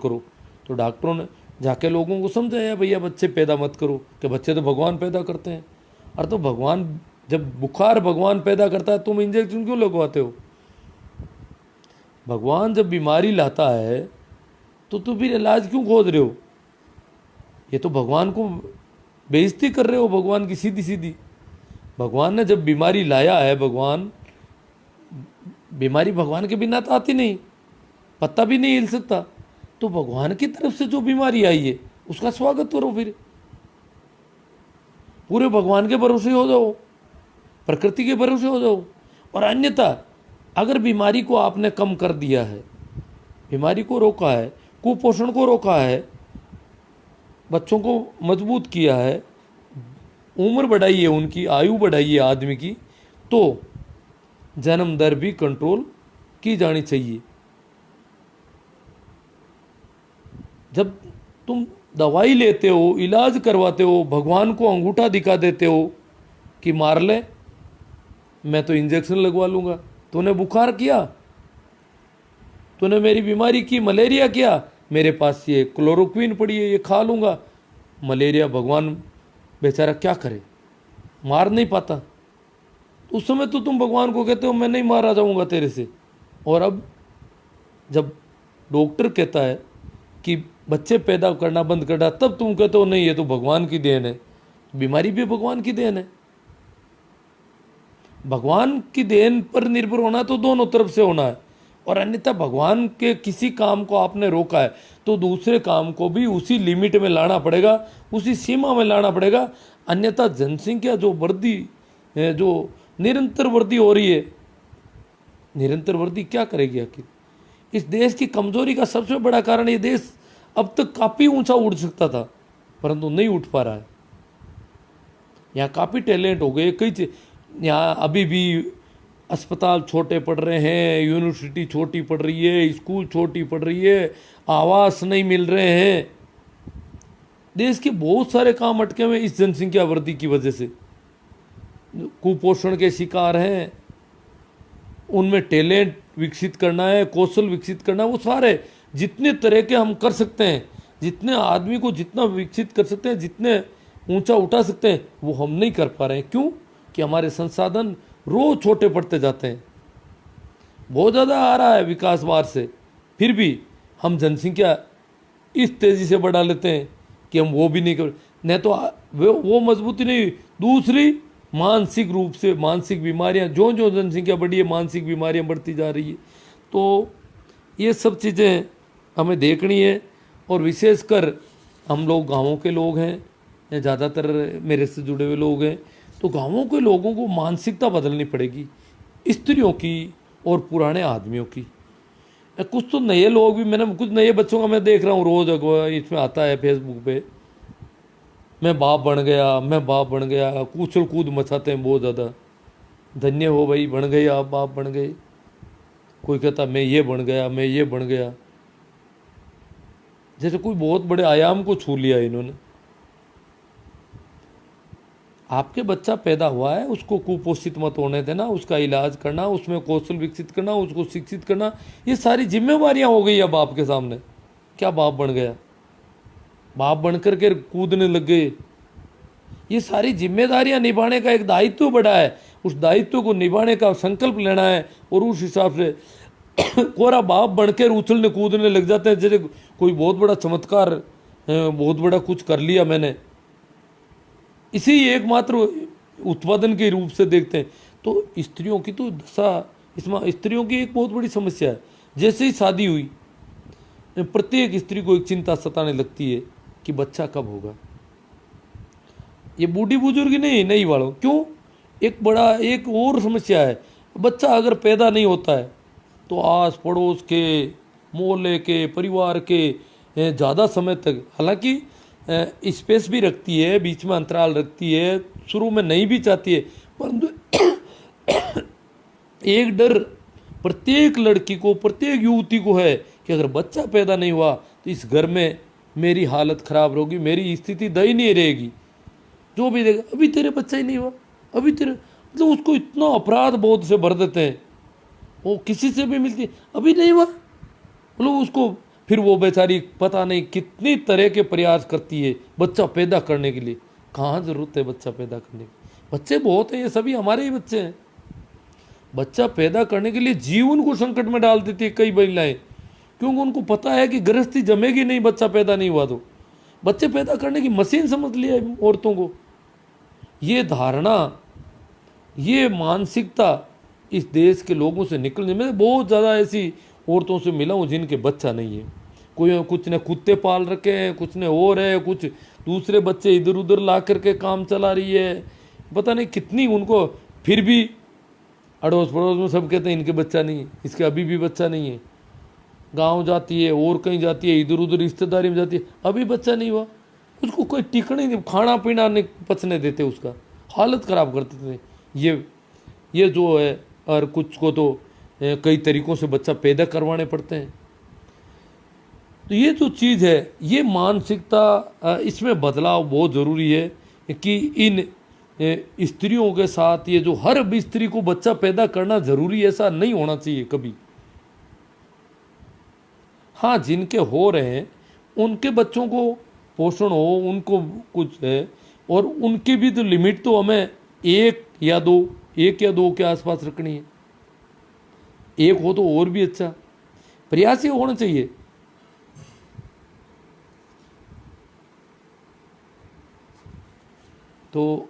करो। तो डॉक्टरों ने जाके लोगों को समझाया भैया बच्चे पैदा मत करो, कि बच्चे तो भगवान पैदा करते हैं। और तो भगवान, जब बुखार भगवान पैदा करता है, तुम इंजेक्शन क्यों लगवाते हो? भगवान जब बीमारी लाता है तो फिर इलाज क्यों खोज रहे हो? ये तो भगवान को बेइज्जती कर रहे हो, भगवान की सीधी सीधी। भगवान ने जब बीमारी लाया है, भगवान, बीमारी भगवान के बिना तो आती नहीं, पत्ता भी नहीं हिल सकता। तो भगवान की तरफ से जो बीमारी आई है उसका स्वागत करो, फिर पूरे भगवान के भरोसे हो जाओ, प्रकृति के भरोसे हो जाओ। और अन्यथा अगर बीमारी को आपने कम कर दिया है, बीमारी को रोका है, कुपोषण को रोका है, बच्चों को मजबूत किया है, उम्र बढ़ाई है, उनकी आयु बढ़ाई है आदमी की, तो जन्म दर भी कंट्रोल की जानी चाहिए। जब तुम दवाई लेते हो, इलाज करवाते हो, भगवान को अंगूठा दिखा देते हो कि मार ले, मैं तो इंजेक्शन लगवा लूँगा। तूने बुखार किया, तूने मेरी बीमारी की, मलेरिया किया, मेरे पास ये क्लोरोक्विन पड़ी है, ये खा लूँगा। मलेरिया भगवान बेचारा क्या करे, मार नहीं पाता। उस समय तो तुम भगवान को कहते हो मैं नहीं मारा जाऊँगा तेरे से। और अब जब डॉक्टर कहता है कि बच्चे पैदा करना बंद कर डाल, तब तुम कहते हो नहीं ये तो भगवान की देन है। बीमारी भी भगवान की देन है। भगवान की देन पर निर्भर होना तो दोनों तरफ से होना है। और अन्यथा भगवान के किसी काम को आपने रोका है तो दूसरे काम को भी उसी लिमिट में लाना पड़ेगा, उसी सीमा में लाना पड़ेगा। अन्यथा जनसंख्या जो वृद्धि, जो निरंतर वृद्धि हो रही है, निरंतर वृद्धि क्या करेगी आखिर? इस देश की कमजोरी का सबसे बड़ा कारण, ये देश अब तक काफ़ी ऊंचा उठ सकता था परंतु नहीं उठ पा रहा है। यहाँ काफ़ी टैलेंट हो गए, कई यहाँ अभी भी अस्पताल छोटे पड़ रहे हैं, यूनिवर्सिटी छोटी पड़ रही है, स्कूल छोटी पड़ रही है, आवास नहीं मिल रहे हैं। देश के बहुत सारे काम अटके हुए इस जनसंख्या वृद्धि की वजह से। कुपोषण के शिकार हैं, उनमें टैलेंट विकसित करना है, कौशल विकसित करना है, वो सारे जितने तरह के हम कर सकते हैं, जितने आदमी को जितना विकसित कर सकते हैं, जितने ऊंचा उठा सकते हैं, वो हम नहीं कर पा रहे हैं। क्यों? कि हमारे संसाधन रोज छोटे पड़ते जाते हैं। बहुत ज़्यादा आ रहा है विकास बार से, फिर भी हम जनसंख्या इस तेज़ी से बढ़ा लेते हैं कि हम वो भी नहीं कर, नहीं तो वो मजबूती नहीं। दूसरी, मानसिक रूप से मानसिक बीमारियां, जो जो जनसंख्या बढ़ी है मानसिक बीमारियां बढ़ती जा रही है। तो ये सब चीज़ें हमें देखनी है। और विशेषकर हम लोग गाँवों के लोग हैं, या ज़्यादातर मेरे से जुड़े हुए लोग हैं, तो गाँवों के लोगों को मानसिकता बदलनी पड़ेगी, स्त्रियों की और पुराने आदमियों की। कुछ तो नए लोग भी, मैंने कुछ नए बच्चों का मैं देख रहा हूँ रोज़, इसमें आता है फेसबुक पे, मैं बाप बन गया, मैं बाप बन गया, कूचल कूद मचाते हैं बहुत ज़्यादा। धन्य हो भाई, बन गए आप, बाप बन गए। कोई कहता मैं ये बन गया, मैं ये बन गया, जैसे कोई बहुत बड़े आयाम को छू लिया इन्होंने। आपके बच्चा पैदा हुआ है, उसको कुपोषित मत होने देना, उसका इलाज करना, उसमें कौशल विकसित करना, उसको शिक्षित करना, ये सारी जिम्मेवारियां हो गई अब आपके सामने। क्या बाप बन गया, बाप बनकर के कूदने लग गए? ये सारी जिम्मेदारियां निभाने का एक दायित्व बड़ा है, उस दायित्व को निभाने का संकल्प लेना है। और उस हिसाब से कोरा बाप बनकर उछलने कूदने लग जाते हैं जैसे कोई बहुत बड़ा चमत्कार, बहुत बड़ा कुछ कर लिया मैंने, इसी एकमात्र उत्पादन के रूप से देखते हैं। तो स्त्रियों की तो दशा, इसमें स्त्रियों की एक बहुत बड़ी समस्या है। जैसे ही शादी हुई, प्रत्येक स्त्री को एक चिंता सताने लगती है कि बच्चा कब होगा। ये बूढ़ी बुजुर्ग नहीं वालों, क्यों? एक और समस्या है, बच्चा अगर पैदा नहीं होता है तो आस पड़ोस के, मोहल्ले के, परिवार के ज़्यादा समय तक, हालांकि स्पेस भी रखती है, बीच में अंतराल रखती है, शुरू में नहीं भी चाहती है, परंतु एक डर प्रत्येक लड़की को, प्रत्येक युवती को है कि अगर बच्चा पैदा नहीं हुआ तो इस घर में मेरी हालत खराब होगी, मेरी स्थिति दयनीय रहेगी। जो भी देगा, अभी तेरे बच्चा ही नहीं हुआ, अभी तेरे, मतलब उसको इतना अपराध बोध से भर देते हैं। वो किसी से भी मिलती है, अभी नहीं हुआ, मतलब उसको फिर वो बेचारी पता नहीं कितनी तरह के प्रयास करती है बच्चा पैदा करने के लिए। कहाँ ज़रूरत है बच्चा पैदा करने की? बच्चे बहुत हैं, ये सभी हमारे ही बच्चे हैं। बच्चा पैदा करने के लिए जीवन को संकट में डाल देती है कई महिलाएं, क्योंकि उनको पता है कि गृहस्थी जमेगी नहीं बच्चा पैदा नहीं हुआ तो। बच्चे पैदा करने की मशीन समझ लिया है औरतों को। ये धारणा, ये मानसिकता इस देश के लोगों से निकलने में, बहुत ज़्यादा ऐसी औरतों से मिला हूँ जिनके बच्चा नहीं है। कोई कुछ ने कुत्ते पाल रखे हैं, कुछ ने और है, कुछ दूसरे बच्चे इधर उधर ला करके काम चला रही है, पता नहीं कितनी उनको। फिर भी अड़ोस पड़ोस में सब कहते हैं इनके बच्चा नहीं है, इसके अभी भी बच्चा नहीं है। गांव जाती है और कहीं जाती है, इधर उधर रिश्तेदारी में जाती है, अभी बच्चा नहीं हुआ। उसको कोई टिकने नहीं, खाना पीना नहीं पचने देते, उसका हालत ख़राब करते थे। ये जो है, और कुछ को तो कई तरीक़ों से बच्चा पैदा करवाने पड़ते हैं। तो ये जो चीज़ है, ये मानसिकता, इसमें बदलाव बहुत ज़रूरी है कि इन स्त्रियों के साथ ये जो हर स्त्री को बच्चा पैदा करना ज़रूरी है, ऐसा नहीं होना चाहिए कभी। हाँ, जिनके हो रहे हैं उनके बच्चों को पोषण हो, उनको कुछ है, और उनकी भी तो लिमिट तो हमें एक या दो के आसपास रखनी है। एक हो तो और भी अच्छा, प्रयास ये होना चाहिए। तो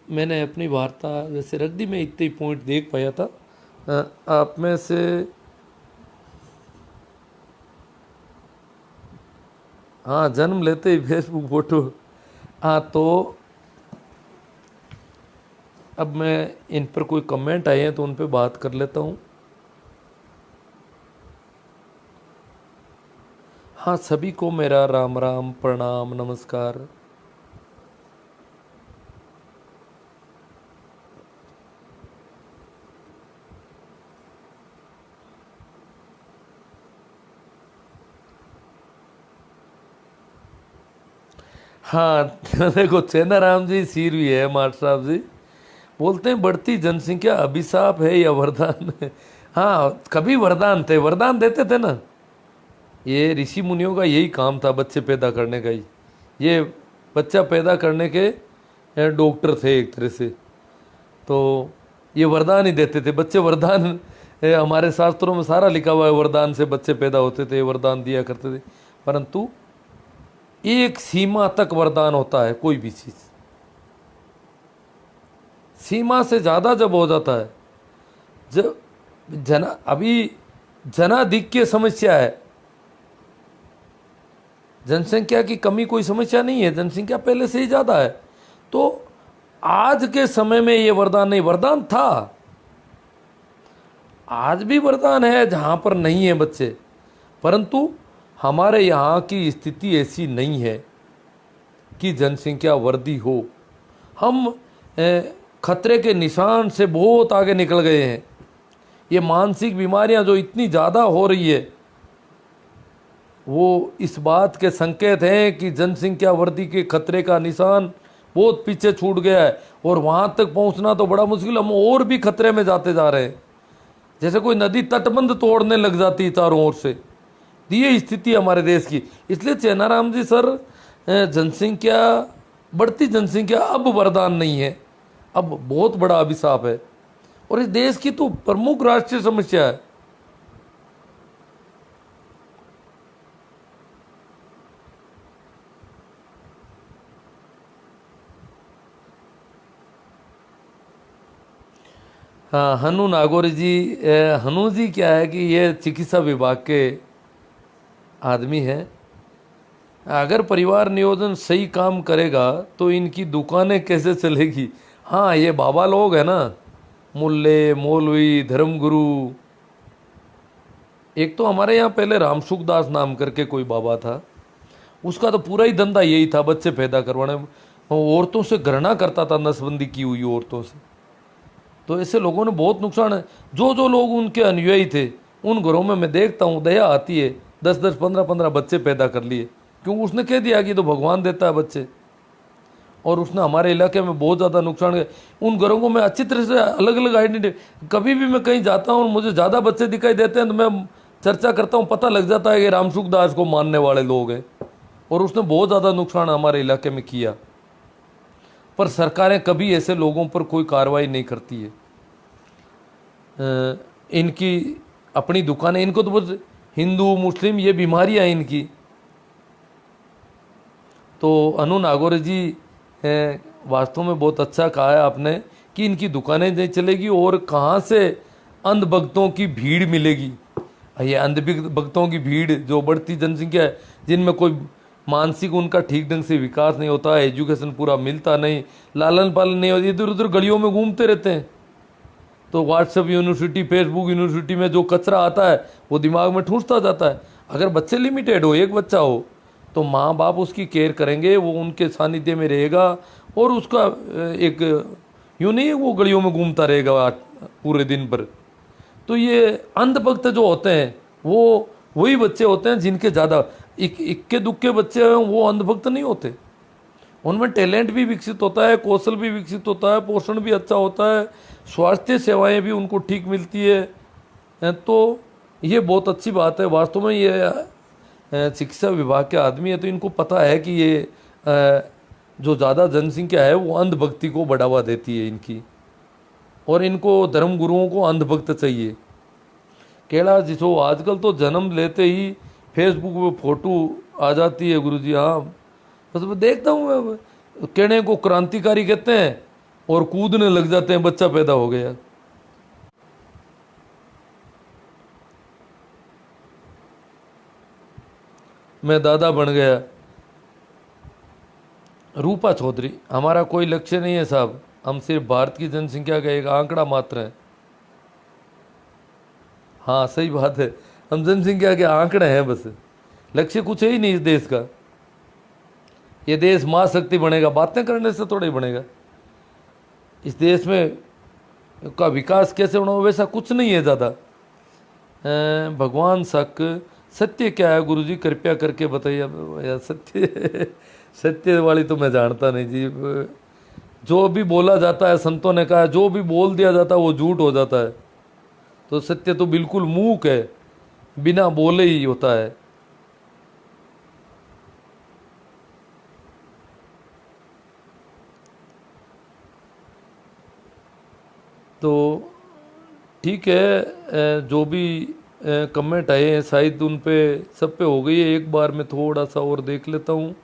मैंने अपनी वार्ता वैसे रख दी, मैं इतने ही पॉइंट देख पाया था। आप में से हाँ, जन्म लेते ही फेसबुक फोटो, हाँ, तो अब मैं इन पर कोई कमेंट आए हैं तो उन पर बात कर लेता हूँ। हाँ, सभी को मेरा राम राम, प्रणाम, नमस्कार। हाँ, देखो चेनाराम जी सीर भी है, माट साहब जी बोलते हैं बढ़ती जनसंख्या अभिशाप है या वरदान है। हाँ, कभी वरदान थे, वरदान देते थे ना। ये ऋषि मुनियों का यही काम था, बच्चे पैदा करने का ही। ये बच्चा पैदा करने के डॉक्टर थे एक तरह से, तो ये वरदान ही देते थे। बच्चे वरदान, हमारे शास्त्रों में सारा लिखा हुआ है, वरदान से बच्चे पैदा होते थे, वरदान दिया करते थे। परंतु एक सीमा तक वरदान होता है, कोई भी चीज़ सीमा से ज़्यादा जब हो जाता है, जब अभी जनाधिक्य समस्या है, जनसंख्या की कमी कोई समस्या नहीं है, जनसंख्या पहले से ही ज़्यादा है। तो आज के समय में ये वरदान नहीं, वरदान था, आज भी वरदान है जहाँ पर नहीं है बच्चे, परंतु हमारे यहाँ की स्थिति ऐसी नहीं है कि जनसंख्या वृद्धि हो। हम खतरे के निशान से बहुत आगे निकल गए हैं। ये मानसिक बीमारियां जो इतनी ज़्यादा हो रही है, वो इस बात के संकेत हैं कि जनसंख्या वृद्धि के खतरे का निशान बहुत पीछे छूट गया है, और वहाँ तक पहुँचना तो बड़ा मुश्किल। हम और भी खतरे में जाते जा रहे हैं, जैसे कोई नदी तटबंध तोड़ने लग जाती है चारों ओर से। ये स्थिति हमारे देश की। इसलिए चेनाराम जी सर, जनसंख्या, बढ़ती जनसंख्या अब वरदान नहीं है, अब बहुत बड़ा अभिशाप है, और इस देश की तो प्रमुख राष्ट्रीय समस्या है। हाँ, हनु नागौरी जी, हनु जी क्या है कि ये चिकित्सा विभाग के आदमी हैं। अगर परिवार नियोजन सही काम करेगा तो इनकी दुकानें कैसे चलेगी। हाँ, ये बाबा लोग हैं ना, मुल्ले, मौलवी, धर्मगुरु। एक तो हमारे यहाँ पहले रामसुखदास नाम करके कोई बाबा था, उसका तो पूरा ही धंधा यही था, बच्चे पैदा करवाने। औरतों से घृणा करता था, नसबंदी की हुई औरतों से। तो ऐसे लोगों ने बहुत नुकसान है। जो जो लोग उनके अनुयायी थे, उन घरों में मैं देखता हूँ दया आती है, 10-10, 15-15 बच्चे पैदा कर लिए, क्योंकि उसने कह दिया कि तो भगवान देता है बच्चे। और उसने हमारे इलाके में बहुत ज़्यादा नुकसान किया। उन घरों को मैं अच्छी तरह से अलग अलग आइडेंटिटी, कभी भी मैं कहीं जाता हूँ और मुझे ज़्यादा बच्चे दिखाई देते हैं तो मैं चर्चा करता हूँ पता लग जाता है कि रामसुख दास को मानने वाले लोग हैं, और उसने बहुत ज़्यादा नुकसान हमारे इलाके में किया। पर सरकारें कभी ऐसे लोगों पर कोई कार्रवाई नहीं करती है। इनकी अपनी दुकानें, इनको तो बस हिंदू मुस्लिम ये बीमारियाँ हैं इनकी। तो अनु नागौर जी वास्तव में बहुत अच्छा कहा है आपने कि इनकी दुकानें नहीं चलेगी और कहाँ से अंधभक्तों की भीड़ मिलेगी। ये अंधभक्तों की भीड़, जो बढ़ती जनसंख्या है, जिनमें कोई मानसिक उनका ठीक ढंग से विकास नहीं होता, एजुकेशन पूरा मिलता नहीं, लालन पालन नहीं होती, इधर उधर गलियों में घूमते रहते हैं। तो व्हाट्सएप यूनिवर्सिटी, फेसबुक यूनिवर्सिटी में जो कचरा आता है वो दिमाग में ठूंसता जाता है। अगर बच्चे लिमिटेड हो, एक बच्चा हो, तो माँ बाप उसकी केयर करेंगे, वो उनके सानिध्य में रहेगा, और उसका एक यूँ नहीं है वो गलियों में घूमता रहेगा पूरे दिन भर। तो ये अंधभक्त जो होते हैं वो वही बच्चे होते हैं जिनके ज़्यादा इक्के दुक्के बच्चे हैं, वो अंधभक्त नहीं होते। उनमें टैलेंट भी विकसित होता है, कौशल भी विकसित होता है, पोषण भी अच्छा होता है, स्वास्थ्य सेवाएं भी उनको ठीक मिलती है। तो ये बहुत अच्छी बात है। वास्तव में ये शिक्षा विभाग के आदमी है, तो इनको पता है कि ये जो ज़्यादा जनसंख्या है वो अंधभक्ति को बढ़ावा देती है इनकी, और इनको धर्म गुरुओं को अंधभक्त चाहिए। कैलाश जी तो आजकल तो जन्म लेते ही फेसबुक पे फोटो आ जाती है गुरुजी। हाँ, बस मैं देखता हूँ, कहने को क्रांतिकारी कहते हैं और कूदने लग जाते हैं, बच्चा पैदा हो गया। मैं दादा बन गया। रूपा चौधरी, हमारा कोई लक्ष्य नहीं है साहब, हम सिर्फ भारत की जनसंख्या का एक आंकड़ा मात्र है। हाँ सही बात है, हम जनसंख्या के आंकड़े हैं बस, लक्ष्य कुछ है ही नहीं इस देश का। ये देश महाशक्ति बनेगा बातें करने से थोड़ा ही बनेगा। इस देश में का विकास कैसे होना, वैसा कुछ नहीं है ज़्यादा। भगवान सत्य क्या है गुरुजी, कृपया करके बताइए यार। सत्य सत्य वाली तो मैं जानता नहीं जी। जो भी बोला जाता है, संतों ने कहा, जो भी बोल दिया जाता है वो झूठ हो जाता है। तो सत्य तो बिल्कुल मूक है, बिना बोले ही होता है। तो ठीक है, जो भी कमेंट आए हैं शायद उन पे सब पे हो गई है। एक बार मैं थोड़ा सा और देख लेता हूँ।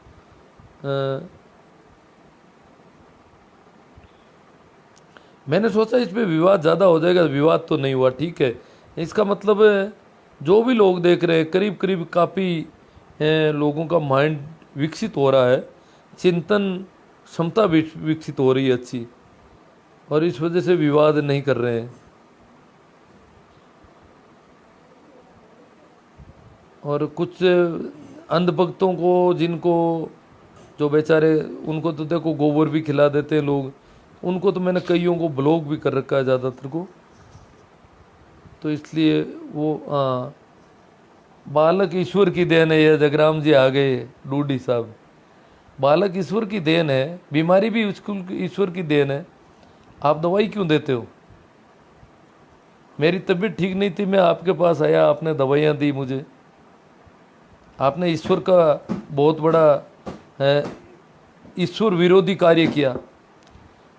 मैंने सोचा इस पे विवाद ज़्यादा हो जाएगा, विवाद तो नहीं हुआ, ठीक है। इसका मतलब जो भी लोग देख रहे हैं, करीब करीब काफ़ी लोगों का माइंड विकसित हो रहा है, चिंतन क्षमता विकसित हो रही है अच्छी, और इस वजह से विवाद नहीं कर रहे हैं। और कुछ अंधभक्तों को, जिनको जो बेचारे, उनको तो देखो गोबर भी खिला देते हैं लोग, उनको तो मैंने कईयों को ब्लॉक भी कर रखा है ज़्यादातर को। तो इसलिए वो बालक ईश्वर की देन है। ये जगराम जी आ गए, डूडी साहब। बालक ईश्वर की देन है, बीमारी भी ईश्वर की देन है। आप दवाई क्यों देते हो? मेरी तबीयत ठीक नहीं थी, मैं आपके पास आया, आपने दवाइयाँ दी मुझे। आपने ईश्वर का बहुत बड़ा ईश्वर विरोधी कार्य किया।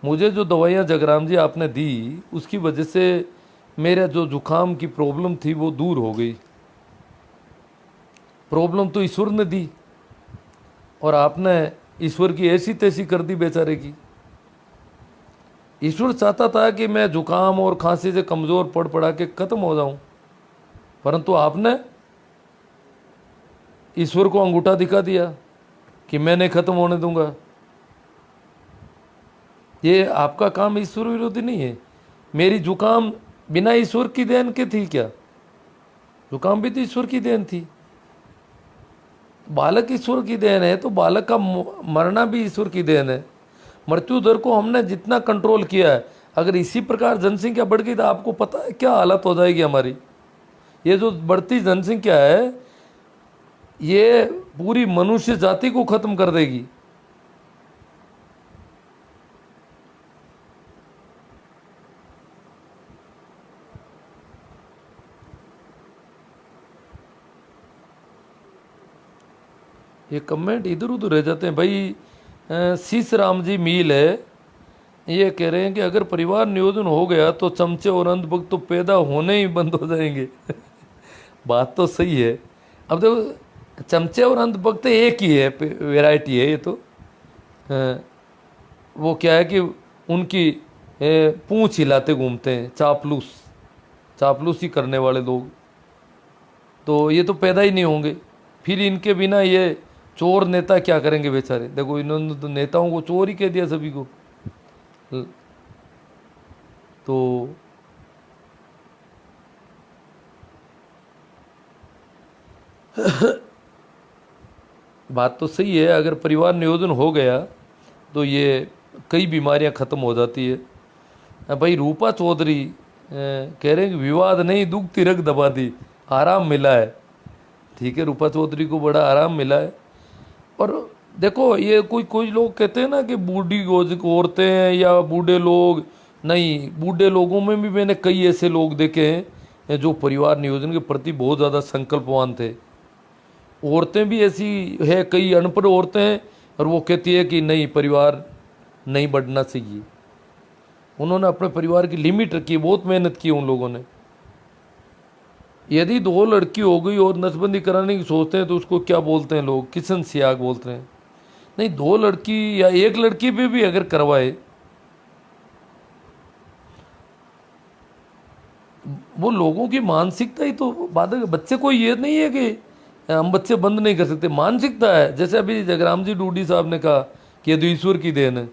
मुझे जो दवाइयाँ जगराम जी आपने दी, उसकी वजह से मेरा जो जुकाम की प्रॉब्लम थी वो दूर हो गई। प्रॉब्लम तो ईश्वर ने दी, और आपने ईश्वर की ऐसी तैसी कर दी बेचारे की। ईश्वर चाहता था कि मैं जुकाम और खांसी से कमज़ोर पड़ पड़ा के ख़त्म हो जाऊं, परंतु आपने ईश्वर को अंगूठा दिखा दिया कि मैं नहीं ख़त्म होने दूंगा। ये आपका काम ईश्वर विरोधी नहीं है। मेरी जुकाम बिना ईश्वर की देन के थी क्या? जुकाम भी तो ईश्वर की देन थी। बालक ईश्वर की देन है, तो बालक का मरना भी ईश्वर की देन है। मृत्यु दर को हमने जितना कंट्रोल किया है, अगर इसी प्रकार जनसंख्या बढ़ गई तो आपको पता है क्या हालत हो जाएगी हमारी। ये जो बढ़ती जनसंख्या है, ये पूरी मनुष्य जाति को खत्म कर देगी। ये कमेंट इधर उधर रह जाते हैं भाई। शीश राम जी मील है, ये कह रहे हैं कि अगर परिवार नियोजन हो गया तो चमचे और अंधभक्त तो पैदा होने ही बंद हो जाएंगे। बात तो सही है। अब देखो चमचे और अंधभक्त एक ही है, वैरायटी है ये तो। वो क्या है कि उनकी पूंछ हिलाते घूमते हैं, चापलूस चापलूसी करने वाले लोग, तो ये तो पैदा ही नहीं होंगे। फिर इनके बिना ये चोर नेता क्या करेंगे बेचारे। देखो इन्होंने तो नेताओं को चोर ही कह दिया सभी को। तो बात तो सही है, अगर परिवार नियोजन हो गया तो ये कई बीमारियां ख़त्म हो जाती है। भाई रूपा चौधरी कह रहे हैं कि विवाद नहीं दुख तिरक दबा दी, आराम मिला है। ठीक है, रूपा चौधरी को बड़ा आराम मिला है। और देखो ये कोई लोग कहते हैं ना कि बूढ़ी औरतें हैं या बूढ़े लोग, नहीं, बूढ़े लोगों में भी मैंने कई ऐसे लोग देखे हैं जो परिवार नियोजन के प्रति बहुत ज़्यादा संकल्पवान थे। औरतें भी ऐसी है, कई अनपढ़ औरतें हैं और वो कहती है कि नहीं, परिवार नहीं बढ़ना चाहिए। उन्होंने अपने परिवार की लिमिट रखी, बहुत मेहनत की उन लोगों ने। यदि 2 लड़की हो गई और नसबंदी कराने की सोचते हैं तो उसको क्या बोलते हैं लोग, किशन सियाग बोलते हैं। नहीं, 2 लड़की या 1 लड़की पे भी अगर करवाए, वो लोगों की मानसिकता ही तो बाधक। बच्चे को ये नहीं है कि हम बच्चे बंद नहीं कर सकते, मानसिकता है। जैसे अभी जगराम जी डूडी साहब ने कहा कि ये तो ईश्वर की देन है।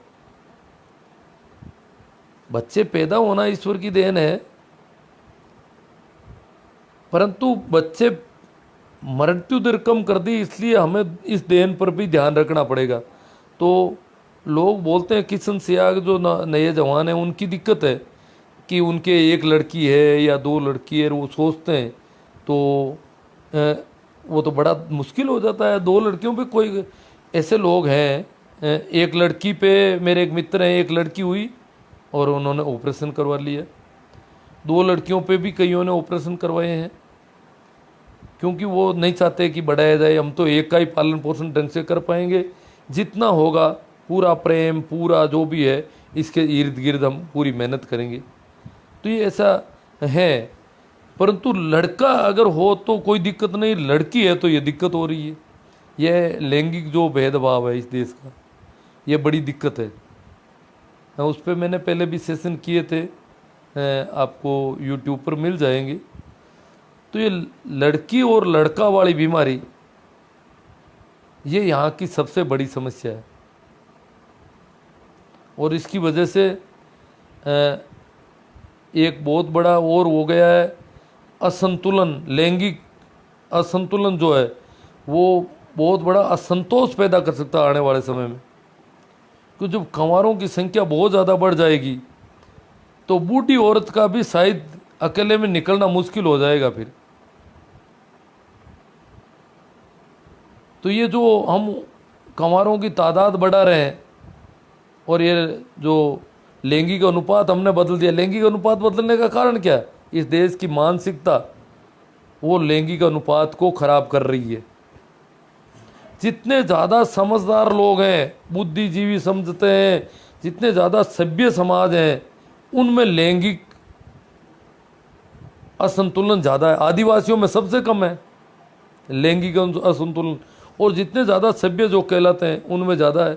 बच्चे पैदा होना ईश्वर की देन है, परंतु बच्चे मृत्यु दर कम कर दी, इसलिए हमें इस देन पर भी ध्यान रखना पड़ेगा। तो लोग बोलते हैं किशन सियाग जो नए जवान हैं उनकी दिक्कत है कि उनके 1 लड़की है या 2 लड़की है, वो सोचते हैं तो वो तो बड़ा मुश्किल हो जाता है। 2 लड़कियों पे कोई ऐसे लोग हैं, 1 लड़की पे मेरे एक मित्र हैं, 1 लड़की हुई और उन्होंने ऑपरेशन करवा लिया। 2 लड़कियों पे भी कईयों ने ऑपरेशन करवाए हैं, क्योंकि वो नहीं चाहते कि बढ़ाया जाए। हम तो एक का ही पालन पोषण ढंग से कर पाएंगे, जितना होगा पूरा प्रेम, पूरा जो भी है इसके इर्द गिर्द हम पूरी मेहनत करेंगे। तो ये ऐसा है। परंतु लड़का अगर हो तो कोई दिक्कत नहीं, लड़की है तो ये दिक्कत हो रही है। यह लैंगिक जो भेदभाव है इस देश का, ये बड़ी दिक्कत है। उस पर मैंने पहले भी सेशन किए थे, आपको यूट्यूब पर मिल जाएंगे। तो ये लड़की और लड़का वाली बीमारी, ये यहाँ की सबसे बड़ी समस्या है। और इसकी वजह से एक बहुत बड़ा और हो गया है असंतुलन, लैंगिक असंतुलन जो है वो बहुत बड़ा असंतोष पैदा कर सकता है आने वाले समय में। क्योंकि जब कंवारों की संख्या बहुत ज़्यादा बढ़ जाएगी तो बूढ़ी औरत का भी शायद अकेले में निकलना मुश्किल हो जाएगा फिर। तो ये जो हम कंवारों की तादाद बढ़ा रहे हैं और ये जो लैंगिक अनुपात हमने बदल दिया, लैंगिक अनुपात बदलने का कारण क्या है? इस देश की मानसिकता वो लैंगिक अनुपात को खराब कर रही है। जितने ज़्यादा समझदार लोग हैं, बुद्धिजीवी समझते हैं, जितने ज़्यादा सभ्य समाज हैं, उनमें लैंगिक असंतुलन ज़्यादा है। आदिवासियों में सबसे कम है लैंगिक असंतुलन, और जितने ज़्यादा सभ्य जो कहलाते हैं उनमें ज़्यादा है।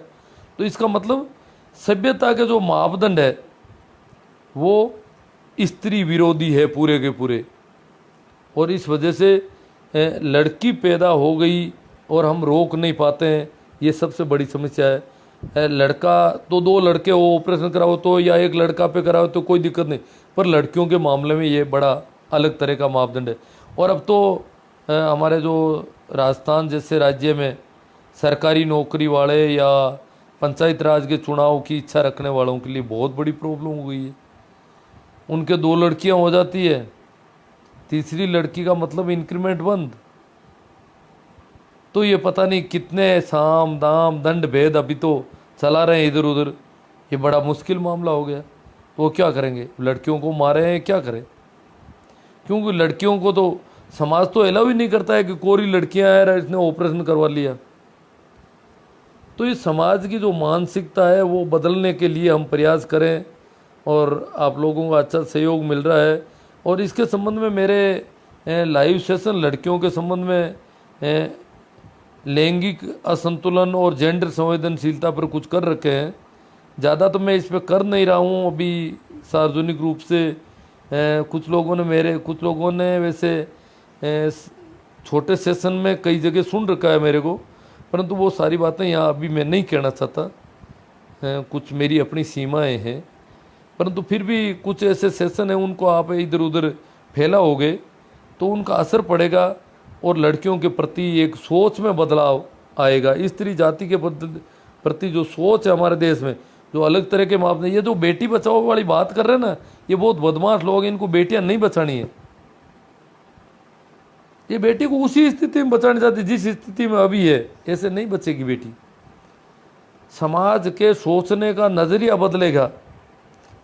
तो इसका मतलब सभ्यता के जो मापदंड है वो स्त्री विरोधी है पूरे के पूरे। और इस वजह से लड़की पैदा हो गई और हम रोक नहीं पाते हैं, ये सबसे बड़ी समस्या है। लड़का तो 2 लड़के हो ऑपरेशन कराओ तो, या 1 लड़का पे कराओ तो कोई दिक्कत नहीं, पर लड़कियों के मामले में ये बड़ा अलग तरह का मापदंड है। और अब तो हमारे जो राजस्थान जैसे राज्य में सरकारी नौकरी वाले या पंचायत राज के चुनाव की इच्छा रखने वालों के लिए बहुत बड़ी प्रॉब्लम हो गई है। उनके 2 लड़कियां हो जाती है, तीसरी लड़की का मतलब इंक्रीमेंट बंद। तो ये पता नहीं कितने साम दाम दंड भेद अभी तो चला रहे हैं इधर उधर, ये बड़ा मुश्किल मामला हो गया। तो वो क्या करेंगे? लड़कियों को मारे हैं, क्या करें? क्योंकि लड़कियों को तो समाज तो अलाउ ही नहीं करता है कि कोरी लड़कियां हैं, इसने ऑपरेशन करवा लिया। तो इस समाज की जो मानसिकता है वो बदलने के लिए हम प्रयास करें, और आप लोगों का अच्छा सहयोग मिल रहा है। और इसके संबंध में मेरे लाइव सेशन लड़कियों के संबंध में लैंगिक असंतुलन और जेंडर संवेदनशीलता पर कुछ कर रखे हैं। ज़्यादा तो मैं इस पर कर नहीं रहा हूँ अभी सार्वजनिक रूप से। कुछ लोगों ने वैसे छोटे सेशन में कई जगह सुन रखा है मेरे को, परंतु वो सारी बातें यहाँ अभी मैं नहीं कहना चाहता। कुछ मेरी अपनी सीमाएं हैं, परंतु फिर भी कुछ ऐसे सेशन हैं उनको आप इधर उधर फैलाओगे तो उनका असर पड़ेगा और लड़कियों के प्रति एक सोच में बदलाव आएगा। स्त्री जाति के प्रति जो सोच है हमारे देश में, जो अलग तरह के मापदंड, ये जो बेटी बचाओ वाली बात कर रहे हैं ना, ये बहुत बदमाश लोग हैं। इनको बेटियां नहीं बचानी है। ये बेटी को उसी स्थिति में बचानी चाहती जिस स्थिति में अभी है, ऐसे नहीं बचेगी बेटी। समाज के सोचने का नजरिया बदलेगा।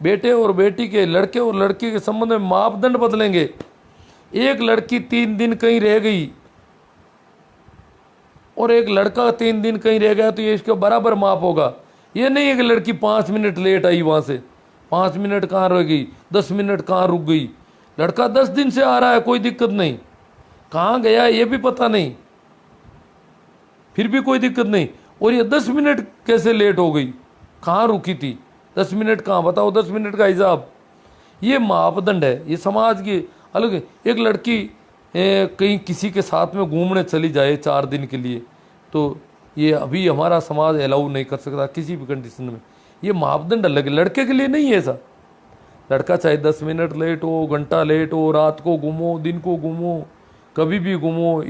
बेटे और बेटी के, लड़के और लड़की के संबंध में मापदंड बदलेंगे। एक लड़की 3 दिन कहीं रह गई और एक लड़का 3 दिन कहीं रह गया तो ये इसका बराबर माप होगा। ये नहीं है कि लड़की 5 मिनट लेट आई वहां से, 5 मिनट कहाँ रह गई, 10 मिनट कहाँ रुक गई। लड़का 10 दिन से आ रहा है, कोई दिक्कत नहीं, कहाँ गया ये भी पता नहीं, फिर भी कोई दिक्कत नहीं। और ये 10 मिनट कैसे लेट हो गई, कहाँ रुकी थी, 10 मिनट कहाँ, बताओ 10 मिनट का हिसाब। ये मापदंड है, ये समाज की अलग है। एक लड़की कहीं किसी के साथ में घूमने चली जाए 4 दिन के लिए, तो ये अभी हमारा समाज अलाउ नहीं कर सकता किसी भी कंडीशन में। ये मापदंड अलग है, लड़के के लिए नहीं है ऐसा। लड़का चाहे 10 मिनट लेट हो, घंटा लेट हो, रात को घूमो, दिन को घूमो, कभी भी घूमो,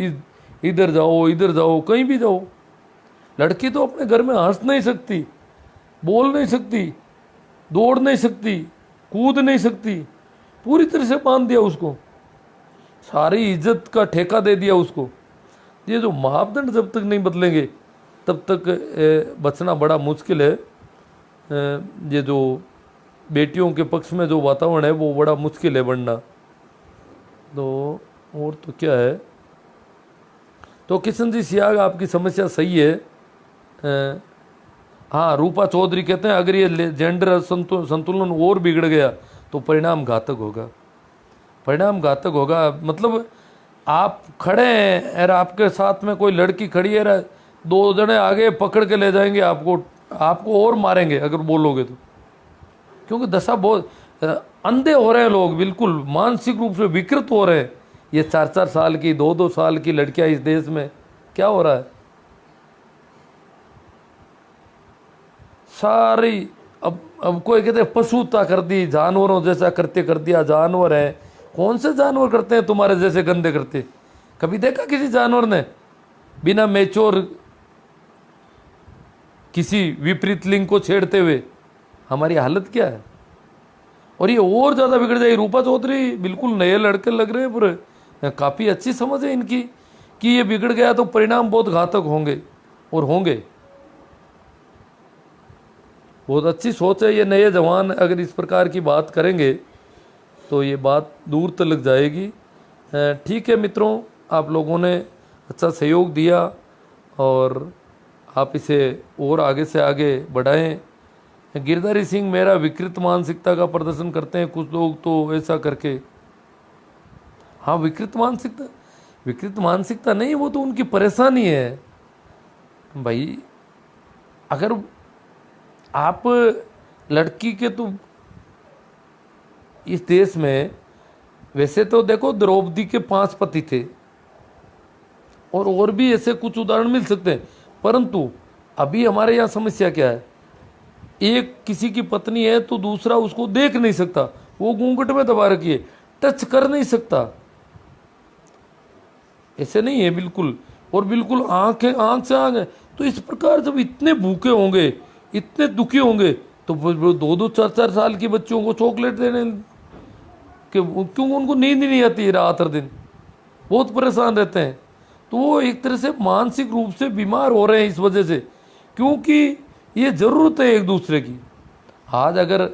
इधर जाओ, कहीं भी जाओ। लड़की तो अपने घर में हंस नहीं सकती, बोल नहीं सकती, दौड़ नहीं सकती, कूद नहीं सकती, पूरी तरह से बांध दिया उसको, सारी इज्जत का ठेका दे दिया उसको। ये जो मापदंड जब तक नहीं बदलेंगे तब तक बचना बड़ा मुश्किल है। ये जो बेटियों के पक्ष में जो वातावरण है वो बड़ा मुश्किल है बनना। तो और तो क्या है, तो किशन जी सियाग आपकी समस्या सही है। हाँ, रूपा चौधरी कहते हैं अगर ये जेंडर संतुलन और बिगड़ गया तो परिणाम घातक होगा। परिणाम घातक होगा मतलब आप खड़े हैं और आपके साथ में कोई लड़की खड़ी है, 2 जने आगे पकड़ के ले जाएंगे आपको और मारेंगे अगर बोलोगे तो। क्योंकि दशा बहुत अंधे हो रहे हैं लोग, बिल्कुल मानसिक रूप से विकृत हो रहे हैं। ये 4-4 साल की, 2-2 साल की लड़कियां इस देश में क्या हो रहा है सारी। अब कोई कहते हैं पशुता कर दी, जानवरों जैसा करते कर दिया। जानवर है, कौन से जानवर करते हैं तुम्हारे जैसे गंदे करते? कभी देखा किसी जानवर ने बिना मैच्योर किसी विपरीत लिंग को छेड़ते हुए? हमारी हालत क्या है। और ये और ज़्यादा बिगड़ जाएगी। रूपा चौधरी बिल्कुल नए लड़के लग रहे हैं, पर काफ़ी अच्छी समझ है इनकी कि ये बिगड़ गया तो परिणाम बहुत घातक होंगे और होंगे। बहुत अच्छी सोच है। ये नए जवान अगर इस प्रकार की बात करेंगे तो ये बात दूर तक जाएगी। ठीक है मित्रों, आप लोगों ने अच्छा सहयोग दिया और आप इसे और आगे से आगे बढ़ाएं। गिरधारी सिंह मेरा विकृत मानसिकता का प्रदर्शन करते हैं कुछ लोग तो ऐसा करके। हाँ, विकृत मानसिकता नहीं, वो तो उनकी परेशानी है भाई। अगर आप लड़की के, तो इस देश में वैसे तो देखो द्रौपदी के 5 पति थे और भी ऐसे कुछ उदाहरण मिल सकते हैं, परंतु अभी हमारे यहाँ समस्या क्या है, एक किसी की पत्नी है तो दूसरा उसको देख नहीं सकता, वो घूंघट में दबा रखी है, टच कर नहीं सकता। ऐसे नहीं है बिल्कुल, और बिल्कुल आंख से आंख है। तो इस प्रकार जब इतने भूखे होंगे, इतने दुखी होंगे, तो 2-2, 4-4 साल की बच्चों को चॉकलेट देने क्यों? उनको नींद ही नहीं आती रात और दिन, बहुत परेशान रहते हैं। तो वो एक तरह से मानसिक रूप से बीमार हो रहे हैं इस वजह से, क्योंकि ये ज़रूरत है एक दूसरे की। आज अगर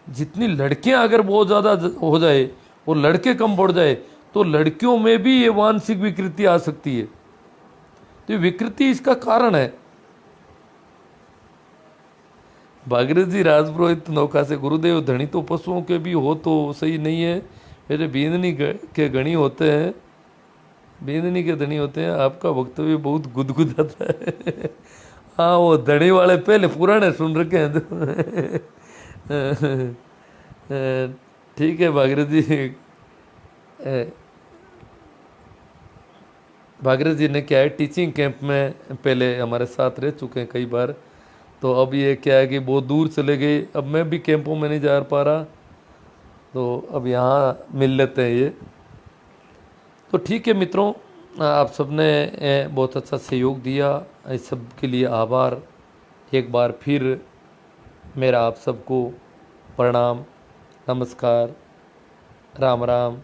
जितनी लड़कियां अगर बहुत ज़्यादा हो जाए और लड़के कम बढ़ जाए तो लड़कियों में भी ये मानसिक विकृति आ सकती है। तो विकृति इसका कारण है। भागीरथ जी राजपुरोहित नौका से गुरुदेव धनी तो पशुओं के भी हो तो सही नहीं है, मेरे बींदनी के गणी होते हैं, बींदनी के धनी होते हैं, आपका वक्तव्य बहुत गुदगुदाता है। हाँ वो धनी वाले पहले पुराने सुन रखे हैं ठीक है भागीरथ जी। भागीरथ जी ने क्या है, टीचिंग कैंप में पहले हमारे साथ रह चुके हैं कई बार, तो अब ये क्या है कि बहुत दूर चले गए, अब मैं भी कैंपों में नहीं जा पा रहा, तो अब यहाँ मिल लेते हैं ये। तो ठीक है मित्रों, आप सबने बहुत अच्छा सहयोग दिया, इस सब के लिए आभार। एक बार फिर मेरा आप सबको प्रणाम, नमस्कार, राम राम।